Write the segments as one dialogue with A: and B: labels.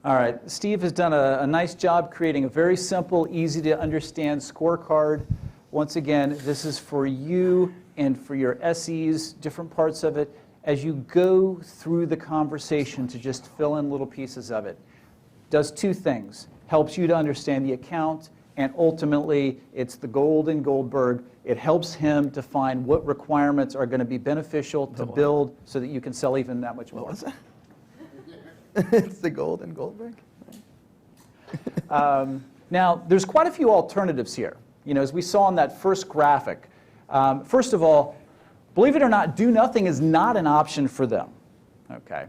A: All right, Steve has done a nice job creating a very simple, easy to understand scorecard. Once again, this is for you and for your SEs, different parts of it, as you go through the conversation to just fill in little pieces of it. Does two things. Helps you to understand the account, and ultimately, it's the gold in Goldberg. It helps him define what requirements are going to be beneficial to build so that you can sell even that much more.
B: What was that? It's the gold in Goldberg?
A: Now, there's quite a few alternatives here. You know, as we saw on that first graphic, first of all, believe it or not, do nothing is not an option for them. Okay,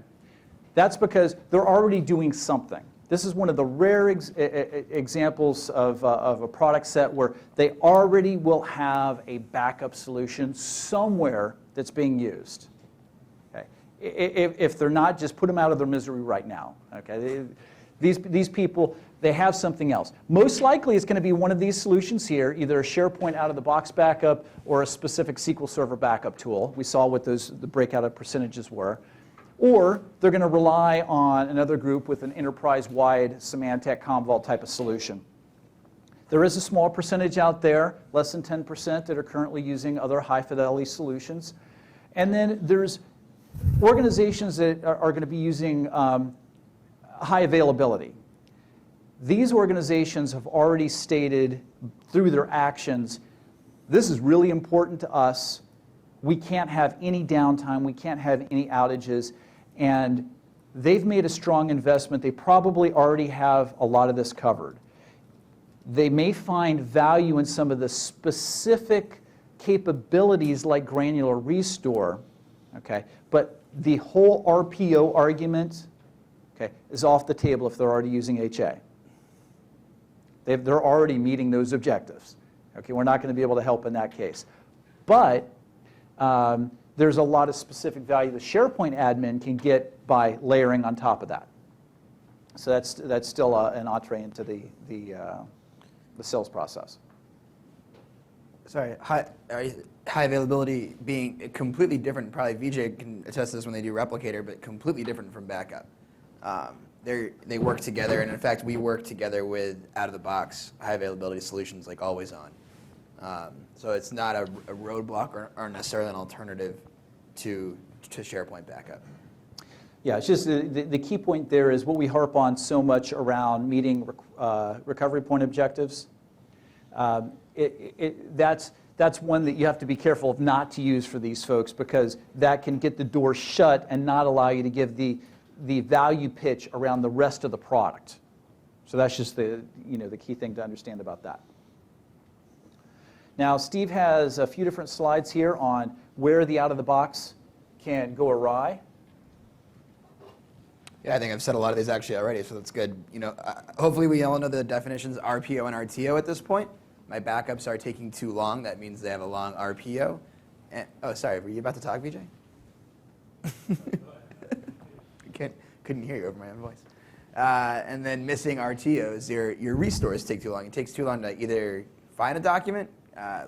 A: that's because they're already doing something. This is one of the rare examples of a product set where they already will have a backup solution somewhere that's being used. Okay, if they're not, just put them out of their misery right now. Okay, these people, they have something else. Most likely it's going to be one of these solutions here, either a SharePoint out-of-the-box backup or a specific SQL Server backup tool. We saw what the breakout of percentages were. Or they're going to rely on another group with an enterprise-wide Symantec Commvault type of solution. There is a small percentage out there, less than 10%, that are currently using other high-fidelity solutions. And then there's organizations that are going to be using high availability. These organizations have already stated through their actions, this is really important to us. We can't have any downtime. We can't have any outages. And they've made a strong investment. They probably already have a lot of this covered. They may find value in some of the specific capabilities like granular restore, okay? But the whole RPO argument, okay, is off the table if they're already using HA. They're already meeting those objectives. Okay, we're not going to be able to help in that case. But there's a lot of specific value the SharePoint admin can get by layering on top of that. So that's still an entree into the sales process.
B: Sorry, high availability being completely different. Probably VJ can attest to this when they do Replicator, but completely different from backup. They work together, and in fact, we work together with out-of-the-box high availability solutions like Always On. So it's not a roadblock or necessarily an alternative to SharePoint backup.
A: Yeah, it's just the key point there is what we harp on so much around meeting recovery point objectives. That's one that you have to be careful of not to use for these folks, because that can get the door shut and not allow you to give the value pitch around the rest of the product. So that's just the key thing to understand about that. Now, Steve has a few different slides here on where the out-of-the-box can go awry.
B: Yeah, I think I've said a lot of these actually already, so that's good. Hopefully we all know the definitions RPO and RTO at this point. My backups are taking too long. That means they have a long RPO. And, oh, sorry, were you about to talk, VJ? Couldn't hear you over my own voice. And then missing RTOs, your restores take too long. It takes too long to either find a document,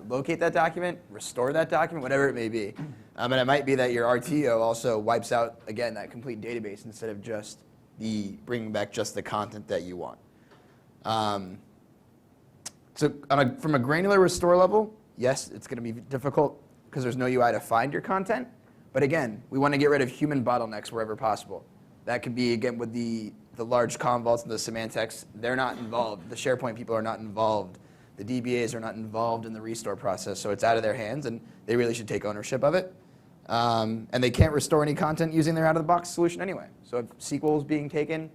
B: locate that document, restore that document, whatever it may be. And it might be that your RTO also wipes out, again, that complete database instead of just bringing back just the content that you want. So from a granular restore level, yes, it's going to be difficult because there's no UI to find your content. But again, we want to get rid of human bottlenecks wherever possible. That could be, again, with the large Commvaults and the Symantecs. They're not involved. The SharePoint people are not involved. The DBAs are not involved in the restore process, so it's out of their hands, and they really should take ownership of it. And they can't restore any content using their out-of-the-box solution anyway. So if SQL is being taken,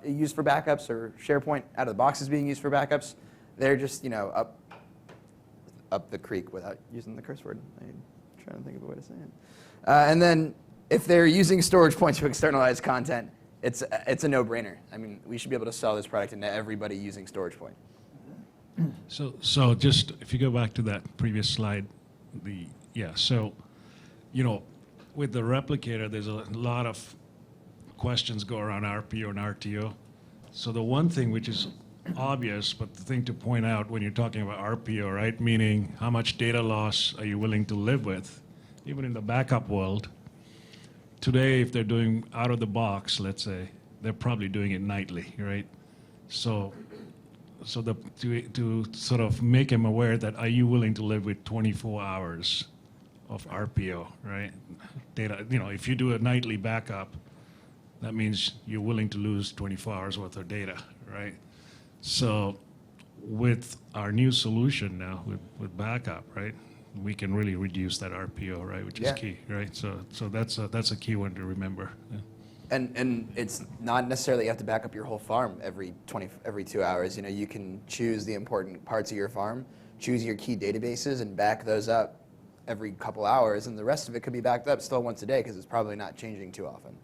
B: used for backups, or SharePoint out-of-the-box is being used for backups, they're just up the creek without using the curse word. I'm trying to think of a way to say it. And then if they're using storage points to externalize content, it's a no-brainer. I mean, we should be able to sell this product into everybody using storage point.
C: So just if you go back to that previous slide, so with the replicator, there's a lot of questions go around RPO and RTO. So the one thing which is obvious, but the thing to point out when you're talking about RPO, right, meaning how much data loss are you willing to live with, even in the backup world. Today, if they're doing out of the box, let's say, they're probably doing it nightly, right? So to sort of make them aware that, are you willing to live with 24 hours of RPO, right? Data, if you do a nightly backup, that means you're willing to lose 24 hours worth of data, right? So with our new solution now, with backup, right, we can really reduce that RPO, right, which is key, right? So that's a key one to remember. Yeah.
B: And it's not necessarily you have to back up your whole farm every 2 hours. You can choose the important parts of your farm, choose your key databases, and back those up every couple hours, and the rest of it could be backed up still once a day because it's probably not changing too often.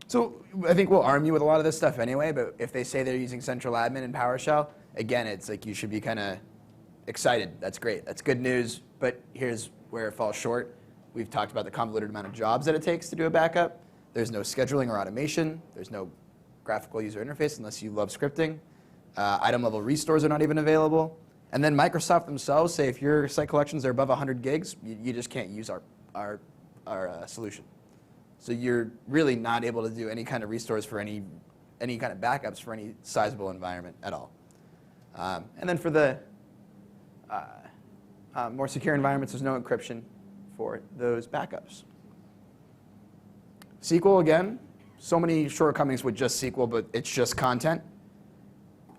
B: So I think we'll arm you with a lot of this stuff anyway, but if they say they're using central admin and PowerShell, again, it's like you should be kind of excited. That's great. That's good news, but here's where it falls short. We've talked about the convoluted amount of jobs that it takes to do a backup. There's no scheduling or automation. There's no graphical user interface unless you love scripting. Item level restores are not even available. And then Microsoft themselves say if your site collections are above 100 gigs, you just can't use our solution. So you're really not able to do any kind of restores for any kind of backups for any sizable environment at all. And then for the more secure environments, there's no encryption for those backups. SQL, again, so many shortcomings with just SQL, but it's just content.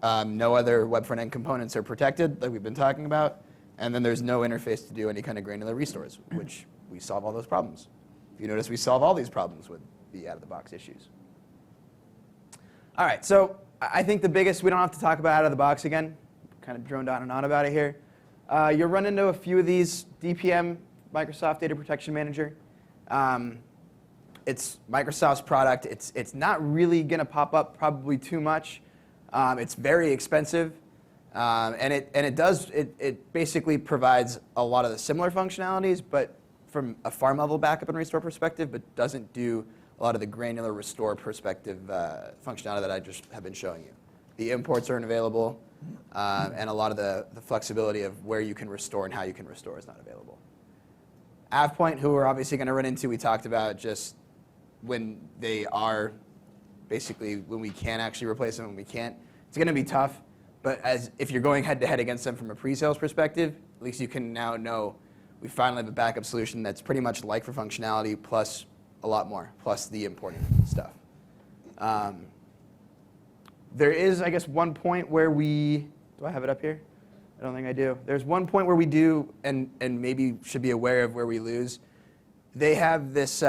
B: No other web front-end components are protected, like we've been talking about. And then there's no interface to do any kind of granular restores, which we solve all those problems. If you notice, we solve all these problems with the out-of-the-box issues. All right, so I think the biggest, we don't have to talk about out-of-the-box again. Kind of droned on and on about it here. You'll run into a few of these. DPM, Microsoft Data Protection Manager. It's Microsoft's product. It's not really going to pop up probably too much. It's very expensive, and it basically provides a lot of the similar functionalities, but from a farm level backup and restore perspective, but doesn't do a lot of the granular restore perspective functionality that I just have been showing you. The imports aren't available, and a lot of the flexibility of where you can restore and how you can restore is not available. AvePoint, who we're obviously going to run into, we talked about just when they are basically when we can actually replace them, when we can't. It's going to be tough, but if you're going head-to-head against them from a pre-sales perspective, at least you can now know we finally have a backup solution that's pretty much like for functionality plus a lot more, plus the important stuff. There is, I guess, one point where do I have it up here? I don't think I do. There's one point where we do, and maybe should be aware of where we lose. They have this,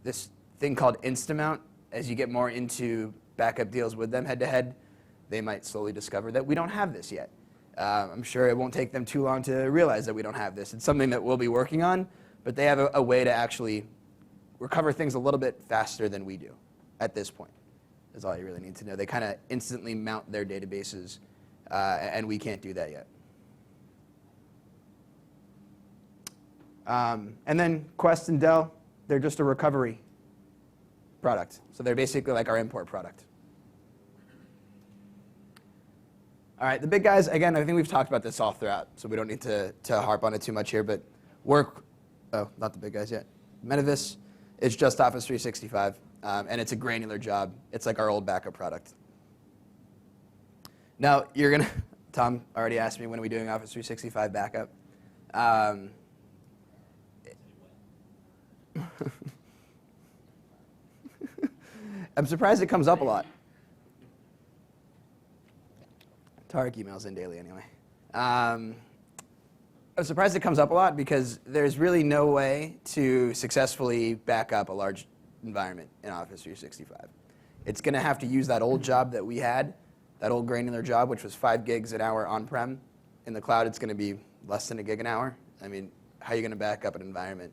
B: this thing called Instamount. As you get more into backup deals with them head-to-head, they might slowly discover that we don't have this yet. I'm sure it won't take them too long to realize that we don't have this. It's something that we'll be working on, but they have a way to actually recover things a little bit faster than we do at this point. That's all you really need to know. They kind of instantly mount their databases, and we can't do that yet. And then Quest and Dell, they're just a recovery product. So they're basically like our import product. All right, the big guys, again, I think we've talked about this all throughout, so we don't need to harp on it too much here, but not the big guys yet. Metavis is just Office 365, and it's a granular job. It's like our old backup product. Now, Tom already asked me when are we doing Office 365 backup. I'm surprised it comes up a lot. Tarek emails in daily anyway. I'm surprised it comes up a lot because there's really no way to successfully back up a large environment in Office 365. It's going to have to use that old job that we had, that old granular job, which was 5 gigs an hour on-prem. In the cloud, it's going to be less than a gig an hour. I mean, how are you going to back up an environment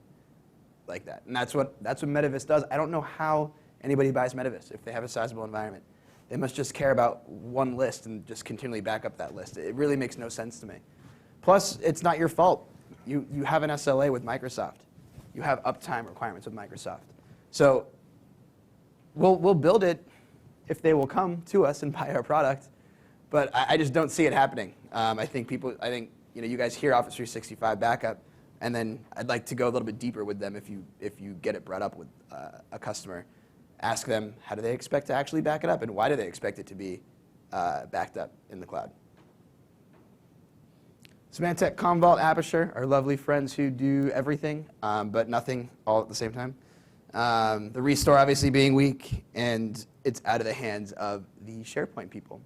B: like that? And that's what Metavis does. I don't know how anybody buys Metavis if they have a sizable environment. They must just care about one list and just continually back up that list. It really makes no sense to me. Plus, it's not your fault. You have an SLA with Microsoft. You have uptime requirements with Microsoft. So we'll build it if they will come to us and buy our product. But I just don't see it happening. I think you guys hear Office 365 backup, And then I'd like to go a little bit deeper with them if you get it brought up with a customer. Ask them, how do they expect to actually back it up, and why do they expect it to be backed up in the cloud? Symantec, Commvault, Aperture, our lovely friends who do everything, but nothing all at the same time. The restore obviously being weak, and it's out of the hands of the SharePoint people.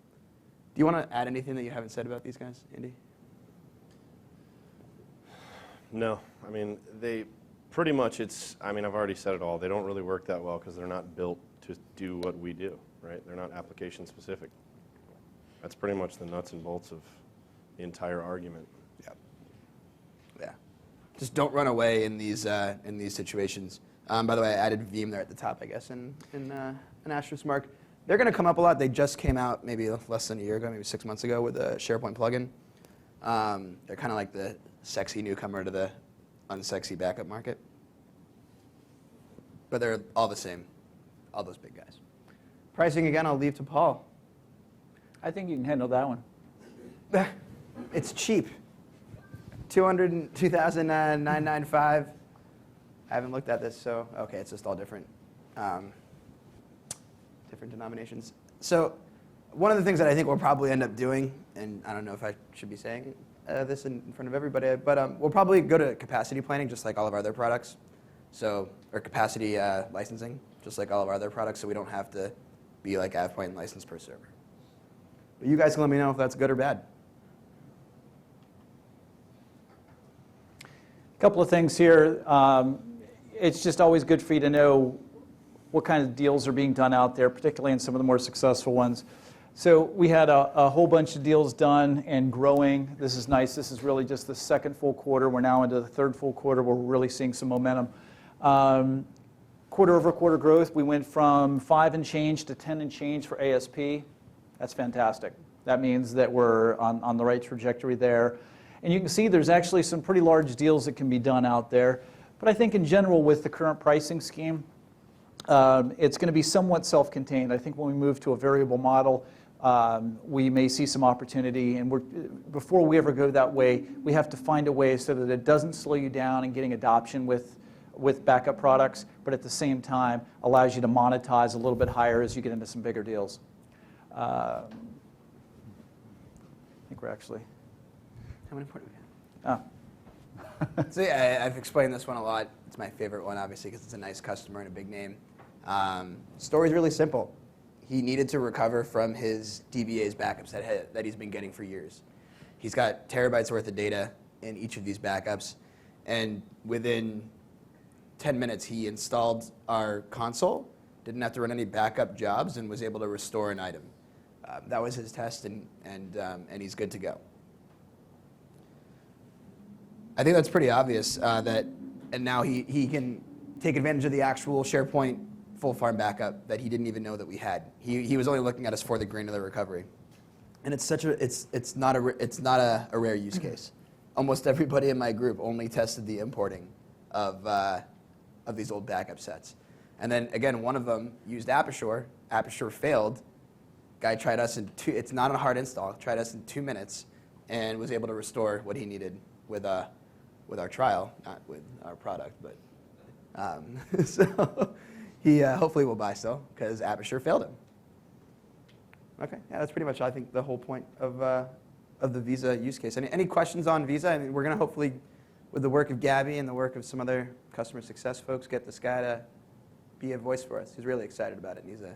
B: Do you want to add anything that you haven't said about these guys, Andy?
D: No, I mean, they pretty much I've already said it all. They don't really work that well because they're not built to do what we do, right? They're not application specific. That's pretty much the nuts and bolts of the entire argument.
B: Yeah. Yeah. Just don't run away in these situations. By the way, I added Veeam there at the top, I guess, in an asterisk mark. They're going to come up a lot. They just came out maybe less than a year ago, maybe 6 months ago, with a SharePoint plugin. They're kind of like the sexy newcomer to the unsexy backup market. But they're all the same, all those big guys. Pricing, again, I'll leave to Paul.
A: I think you can handle that one.
B: It's cheap. $2,995. I haven't looked at this, so okay, it's just all different denominations. So one of the things that I think we'll probably end up doing, and I don't know if I should be saying this in front of everybody, but we'll probably go to capacity planning just like all of our other products. So, or capacity licensing, just like all of our other products, so we don't have to be like AvePoint and license per server. But you guys can let me know if that's good or bad.
A: A couple of things here. It's just always good for you to know what kind of deals are being done out there, particularly in some of the more successful ones. So we had a whole bunch of deals done and growing. This is nice. This is really just the second full quarter. We're now into the third full quarter where we're really seeing some momentum. Quarter over quarter growth, we went from 5 and change to 10 and change for ASP. That's fantastic. That means that we're on the right trajectory there. And you can see there's actually some pretty large deals that can be done out there. But I think in general with the current pricing scheme, it's going to be somewhat self-contained. I think when we move to a variable model, we may see some opportunity. And before we ever go that way, we have to find a way so that it doesn't slow you down in getting adoption with backup products, but at the same time allows you to monetize a little bit higher as you get into some bigger deals. I think we're actually...
B: How many points do we have? Oh. So yeah, I've explained this one a lot. It's my favorite one, obviously, because it's a nice customer and a big name. Story's really simple. He needed to recover from his DBA's backups that he's been getting for years. He's got terabytes worth of data in each of these backups, and within 10 minutes, he installed our console, didn't have to run any backup jobs, and was able to restore an item. That was his test, and he's good to go. I think that's pretty obvious and now he can take advantage of the actual SharePoint full farm backup that he didn't even know that we had. He was only looking at us for the granular recovery, and it's not a rare use case. Almost everybody in my group only tested the importing of these old backup sets, and then again one of them used Aperture. Aperture failed. Guy tried us in it's not a hard install. Tried us in 2 minutes, and was able to restore what he needed with our trial, not with our product, but so he hopefully will buy still because Aperture failed him. Okay, yeah, that's pretty much I think the whole point of the Visa use case. Any questions on Visa? I mean, we're going to hopefully, with the work of Gabby and the work of some other customer success folks, get this guy to be a voice for us. He's really excited about it. And he's a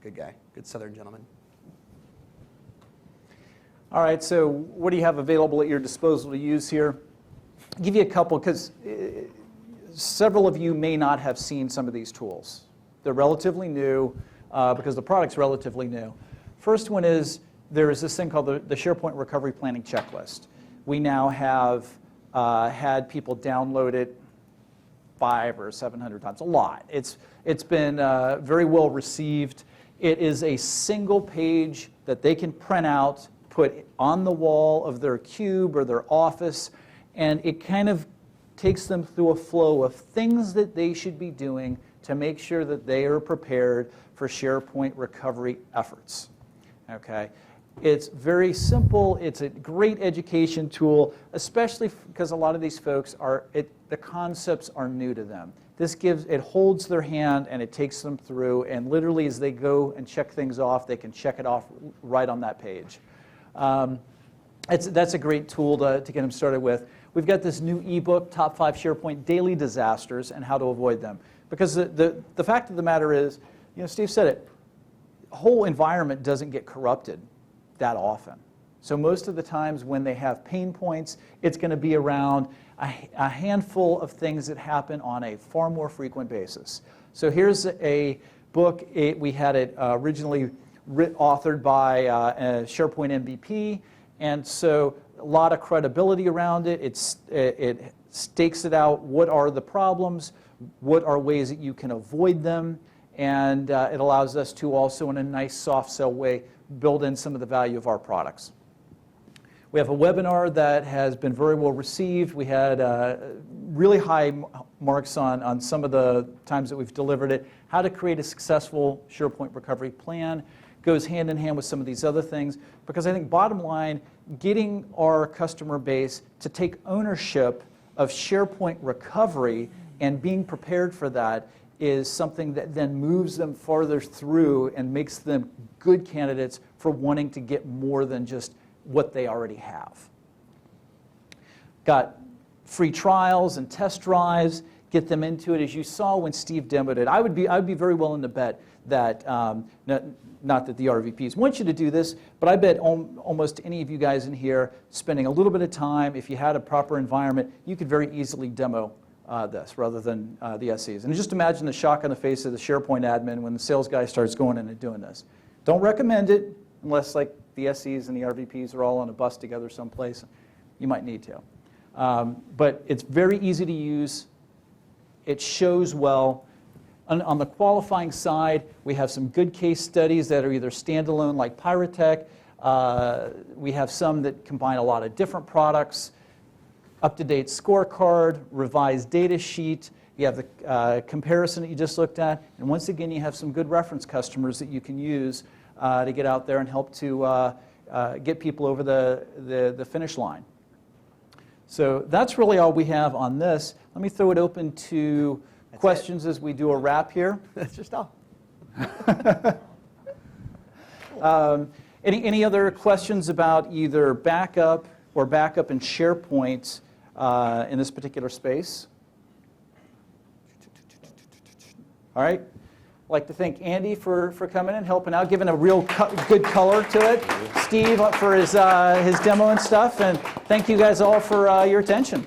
B: good guy, good Southern gentleman.
A: All right, so what do you have available at your disposal to use here? I'll give you a couple, because several of you may not have seen some of these tools. They're relatively new, because the product's relatively new. First one is, there is this thing called the SharePoint Recovery Planning Checklist. We now have had people download it 500 or 700 times, a lot. It's been very well received. It is a single page that they can print out, put on the wall of their cube or their office, and it kind of takes them through a flow of things that they should be doing to make sure that they are prepared for SharePoint recovery efforts. Okay? It's very simple. It's a great education tool, especially because a lot of these folks the concepts are new to them. It holds their hand and it takes them through, and literally as they go and check things off, they can check it off right on that page. That's a great tool to get them started with. We've got this new ebook, Top 5 SharePoint Daily Disasters and How to Avoid Them. Because the fact of the matter is, Steve said it, the whole environment doesn't get corrupted that often. So most of the times when they have pain points, it's going to be around a handful of things that happen on a far more frequent basis. So here's a book. We had it originally authored by a SharePoint MVP, and so a lot of credibility around it. It stakes it out. What are the problems? What are ways that you can avoid them? And it allows us to also, in a nice soft sell way, build in some of the value of our products. We have a webinar that has been very well received. We had really high marks on some of the times that we've delivered it. How to create a successful SharePoint recovery plan goes hand in hand with some of these other things, because I think bottom line, getting our customer base to take ownership of SharePoint recovery and being prepared for that is something that then moves them farther through and makes them good candidates for wanting to get more than just what they already have. Got free trials and test drives, get them into it. As you saw when Steve demoed it, I would be very willing to bet that, not that the RVPs want you to do this, but I bet almost any of you guys in here spending a little bit of time, if you had a proper environment, you could very easily demo this rather than the SEs. And just imagine the shock on the face of the SharePoint admin when the sales guy starts going in and doing this. Don't recommend it unless like the SEs and the RVPs are all on a bus together someplace. You might need to. But it's very easy to use. It shows well. On the qualifying side, we have some good case studies that are either standalone like Pyrotech. We have some that combine a lot of different products. Up-to-date scorecard, revised data sheet. You have the comparison that you just looked at. And once again, you have some good reference customers that you can use to get out there and help to get people over the finish line. So that's really all we have on this. Let me throw it open to questions as we do a wrap here.
B: That's just all.
A: Any other questions about either backup or backup in SharePoint in this particular space? All right. I'd like to thank Andy for coming in, helping out, giving a real good color to it. Steve for his demo and stuff. And thank you guys all for your attention.